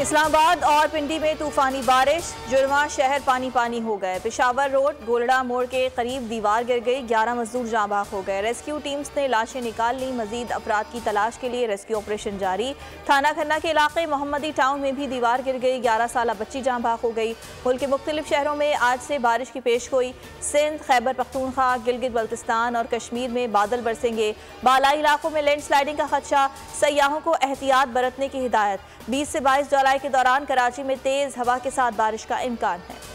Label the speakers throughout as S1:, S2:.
S1: इस्लामाबाद और पिंडी में तूफानी बारिश, जुर्मा शहर पानी पानी हो गए। पेशावर रोड गोलड़ा मोड़ के करीब दीवार गिर गई, 11 मजदूर जाँ बाग हो गए। रेस्क्यू टीम्स ने लाशें निकाल ली। मजीद अफराद की तलाश के लिए रेस्क्यू ऑपरेशन जारी। थाना खन्ना के इलाके मोहम्मदी टाउन में भी दीवार गिर गई, 11 साल बच्ची जाँ बाग हो गई। मुल्क के मुख्तलिफ शहरों में आज से बारिश की पेश गोई। सिंध, खैबर पख्तूनख्वा, गिलगित बल्तिस्तान और कश्मीर में बादल बरसेंगे। बालाई इलाकों में लैंड स्लाइडिंग का खदशा, सयाहों को एहतियात बरतने की हिदायत। 20 से 22 जुलाई के दौरान कराची में तेज हवा के साथ बारिश का इम्कान है।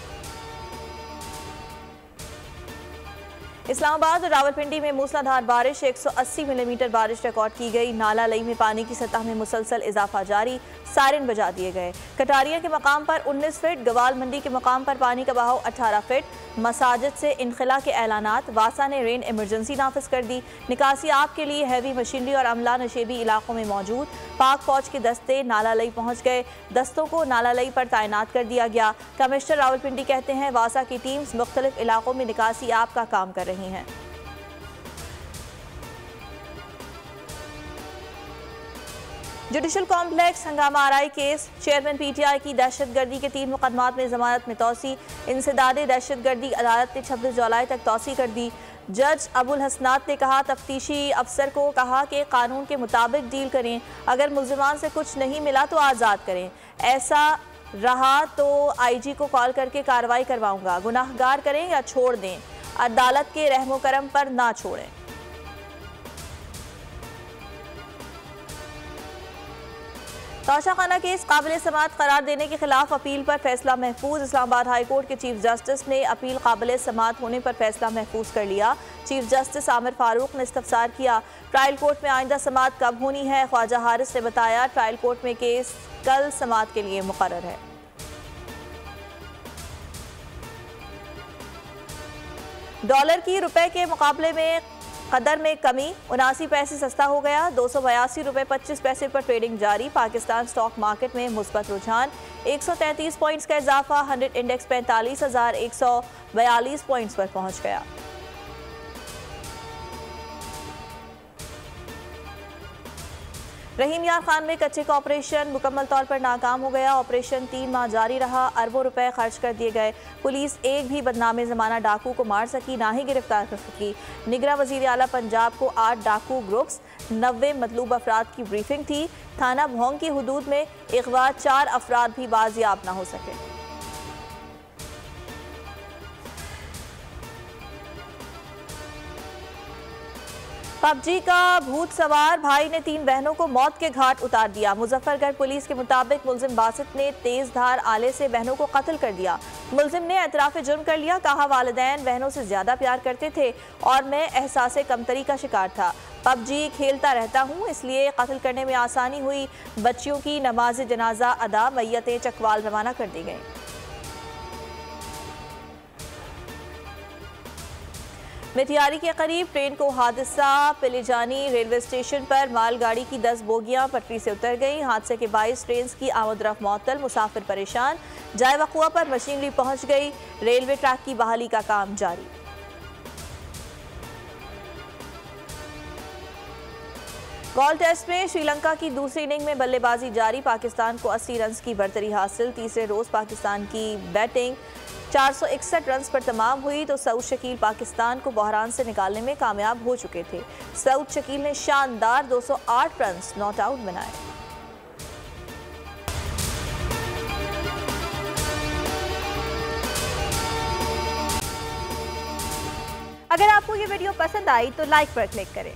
S1: इस्लामाबाद और रावलपिंडी में मूसलाधार बारिश, 180 मिलीमीटर बारिश रिकॉर्ड की गई। नाला लई में पानी की सतह में मुसलसल इजाफा जारी, सायरन बजा दिए गए। कटारिया के मकाम पर 19 फीट, गवाल मंडी के मकाम पर पानी का बहाव 18 फीट। मसाजिद से इनखला के ऐलानात, वासा ने रेन इमरजेंसी नाफिज कर दी। निकासी आप के लिए हैवी मशीनरी और अमला नशेबी इलाकों में मौजूद। पाक फौज के दस्ते नाला लई पहुंच गए, दस्तों को नाला लई पर तैनात कर दिया गया। कमिश्नर रावलपिंडी कहते हैं वासा की टीम्स मुख्तलिफ इलाकों में निकासी आप का काम कर रही हैं। जुडिशल कॉम्प्लेक्स हंगामा आरआई केस, चेयरमैन पीटीआई की दहशतगर्दी के 3 मुकदमात में जमानत में तौसी। इंसदादे दहशतगर्दी अदालत ने 26 जुलाई तक तौसी कर दी। जज अबुल हसनात ने कहा, तफ्तीशी अफसर को कहा कि कानून के मुताबिक डील करें, अगर मुल्जिमान से कुछ नहीं मिला तो आज़ाद करें, ऐसा रहा तो आईजी को कॉल करके कार्रवाई करवाऊंगा, गुनाहगार करें या छोड़ दें, अदालत के रहमो करम पर ना छोड़ें। तोशाखाना केस काबिल समाअत करार देने के खिलाफ अपील पर फैसला महफूज। इस्लामाबाद हाई कोर्ट के चीफ जस्टिस ने अपील काबिल समाअत होने पर फैसला महफूज कर लिया। चीफ जस्टिस आमिर फारूक ने इस्तफसार किया, ट्रायल कोर्ट में आइंदा समाअत कब होनी है। ख्वाजा हारिस ने बताया, ट्रायल कोर्ट में केस कल समाअत के लिए मुकर्रर है। डॉलर की रुपए के मुकाबले में कदर में कमी, 79 पैसे सस्ता हो गया, 282 रुपये 25 पैसे पर ट्रेडिंग जारी। पाकिस्तान स्टॉक मार्केट में मुस्बत रुझान, 133 पॉइंट्स का इजाफा, 100 इंडेक्स 45,142 पॉइंट्स पर पहुंच गया। रहीम यार खान में कच्चे का ऑपरेशन मुकम्मल तौर पर नाकाम हो गया। ऑपरेशन 3 माह जारी रहा, अरबों रुपए खर्च कर दिए गए। पुलिस एक भी बदनामे ज़माना डाकू को मार सकी, ना ही गिरफ्तार कर सकी। निगरां वज़ीर आला पंजाब को 8 डाकू ग्रुप्स, 90 मतलूब अफराद की ब्रीफिंग थी। थाना भोंग की हुदूद में अगवा 4 अफराद भी बाजियाब ना हो सके। पबजी का भूत सवार भाई ने 3 बहनों को मौत के घाट उतार दिया। मुजफ्फरगढ़ पुलिस के मुताबिक मुलजिम बासित ने तेज धार आले से बहनों को कत्ल कर दिया। मुलजिम ने एतराफ़ जुर्म कर लिया, कहा वालिदैन बहनों से ज्यादा प्यार करते थे और मैं एहसास कमतरी का शिकार था। पबजी खेलता रहता हूँ, इसलिए कत्ल करने में आसानी हुई। बच्चियों की नमाज जनाजा अदा, मैयतें चकवाल रवाना कर दी गई। मिथियारी के करीब ट्रेन को हादसा, पिलीजानी रेलवे स्टेशन पर मालगाड़ी की 10 बोगियां पटरी से उतर गईं। हादसे के 22 ट्रेन की आमद रफ्त मुअत्तल, मुसाफिर परेशान। जाए वक़ुआ पर मशीनरी पहुंच गई, रेलवे ट्रैक की बहाली का काम जारी। गॉल टेस्ट में श्रीलंका की दूसरी इनिंग में बल्लेबाजी जारी, पाकिस्तान को 80 रन की बढ़तरी हासिल। तीसरे रोज पाकिस्तान की बैटिंग 461 रन पर तमाम हुई तो सऊद शकील पाकिस्तान को बहरान से निकालने में कामयाब हो चुके थे। सऊद शकील ने शानदार 208 रन नॉट आउट बनाए। अगर आपको ये वीडियो पसंद आई तो लाइक पर क्लिक करें।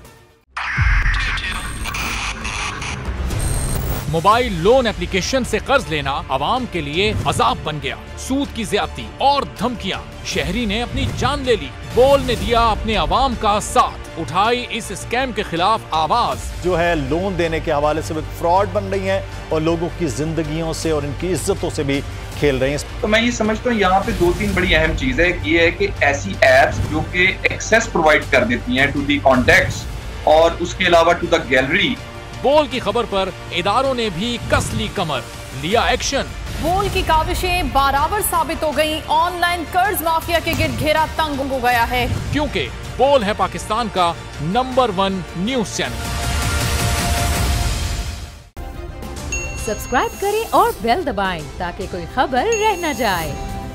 S2: मोबाइल लोन एप्लीकेशन से कर्ज लेना आवाम के लिए अजाब बन गया। सूद की ज्यादती और धमकियां, शहरी ने अपनी जान ले ली। बोल ने दिया अपने आवाम का साथ, उठाई इस स्कैम के खिलाफ आवाज।
S3: जो है लोन देने के हवाले से फ्रॉड बन रही हैं और लोगों की जिंदगियों से और इनकी इज्जतों से भी खेल रहे हैं।
S4: तो मैं ये समझता हूँ यहाँ पे 2-3 बड़ी अहम चीज है। ये है कि ऐसी एप्स जो कि एक्सेस प्रोवाइड कर देती हैं टू दी कॉन्टैक्ट्स और उसके अलावा टू द गैलरी।
S2: बोल की खबर पर इदारों ने भी कस ली कमर, लिया एक्शन।
S5: बोल की काविशें बराबर साबित हो गई, ऑनलाइन कर्ज माफिया के गिर्द घेरा तंग हो गया है,
S2: क्योंकि बोल है पाकिस्तान का नंबर 1 न्यूज चैनल।
S6: सब्सक्राइब करें और बेल दबाएं ताकि कोई खबर रह न जाए।